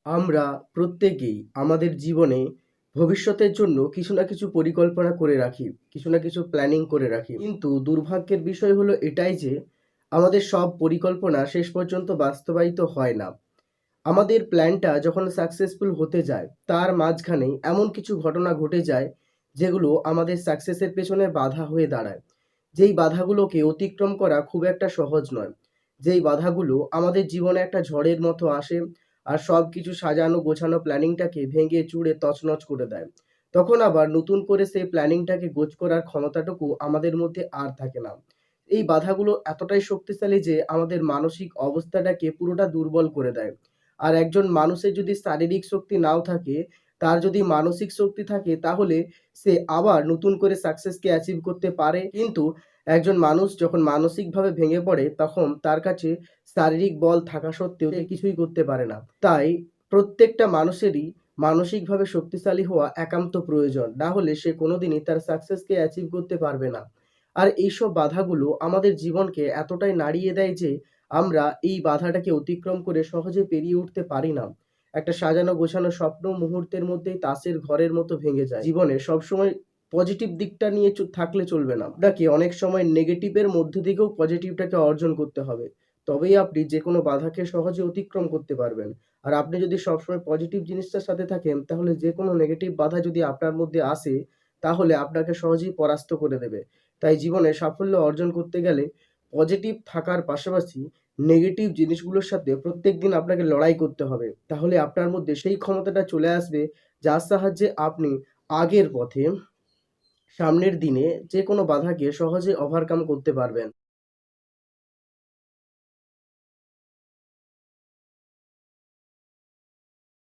আমরা প্রত্যেকেই আমাদের জীবনে ভবিষ্যতের জন্য কিছু না কিছু পরিকল্পনা করে রাখি, কিছু না কিছু প্ল্যানিং করে রাখি। কিন্তু দুর্ভাগ্যের বিষয় হলো এটাই যে আমাদের সব পরিকল্পনা শেষ পর্যন্ত বাস্তবায়িত হয় না। আমাদের প্ল্যানটা যখন সাকসেসফুল হতে যায় তার মাঝখানে এমন কিছু ঘটনা ঘটে যায় যেগুলো আমাদের সাকসেসের পেছনে বাধা হয়ে দাঁড়ায়। যেই বাধাগুলোকে অতিক্রম করা খুব একটা সহজ নয়। যেই বাধাগুলো আমাদের জীবনে একটা ঝড়ের মতো আসে আর সব কিছু সাজানো গোছানো প্ল্যানিংটাকে ভেঙে চুরে তছনছ করে দেয়। তখন আবার নতুন করে সেই প্ল্যানিংটাকে গোছ করার ক্ষমতাটুকু আমাদের মধ্যে আর থাকে না। এই বাধাগুলো এতটাই শক্তিশালী যে আমাদের মানসিক অবস্থাটাকে পুরোটা দুর্বল করে দেয়। আর একজন মানুষের যদি শারীরিক শক্তি নাও থাকে, তার যদি মানসিক শক্তি থাকে তাহলে সে আবার নতুন করে সাকসেসকে অ্যাচিভ করতে পারে। কিন্তু একজন মানুষ যখন মানসিকভাবে ভেঙে পড়ে তখন তার কাছে শারীরিক বল থাকা সত্ত্বেও সে কিছুই করতে পারে না। তাই প্রত্যেকটা মানুষেরই মানসিকভাবে শক্তিশালী হওয়া একান্ত প্রয়োজন। না হলে সে কোনোদিনই তার সাকসেসকে অ্যাচিভ করতে পারবে না। আর এইসব বাধাগুলো আমাদের জীবনকে এতটাই নাড়িয়ে দেয় যে আমরা এই বাধাটাকে অতিক্রম করে সহজে পেরিয়ে উঠতে পারি না। একটা সাজানো গোছানো স্বপ্ন মুহূর্তের মধ্যেই তাসের ঘরের মতো ভেঙে যায়। জীবনে সবসময় পজিটিভ দিকটা নিয়ে থাকলে চলবে না। আপনাকে অনেক সময় নেগেটিভের মধ্য থেকেও পজিটিভটাকে অর্জন করতে হবে। তবেই আপনি যেকোনো বাধাকে সহজে অতিক্রম করতে পারবেন। আর আপনি যদি সবসময় পজিটিভ জিনিসটার সাথে থাকেন তাহলে যেকোনো নেগেটিভ বাধা যদি আপনার মধ্যে আসে তাহলে আপনাকে সহজেই পরাস্ত করে দেবে। তাই জীবনে সাফল্য অর্জন করতে গেলে পজিটিভ থাকার পাশাপাশি নেগেটিভ জিনিসগুলোর সাথে প্রত্যেকদিন আপনাকে লড়াই করতে হবে। তাহলে আপনার মধ্যে সেই ক্ষমতাটা চলে আসবে যার সাহায্যে আপনি আগের পথে সামনের দিনে যেকোনো বাধাকে সহজে ওভারকাম করতে পারবেন।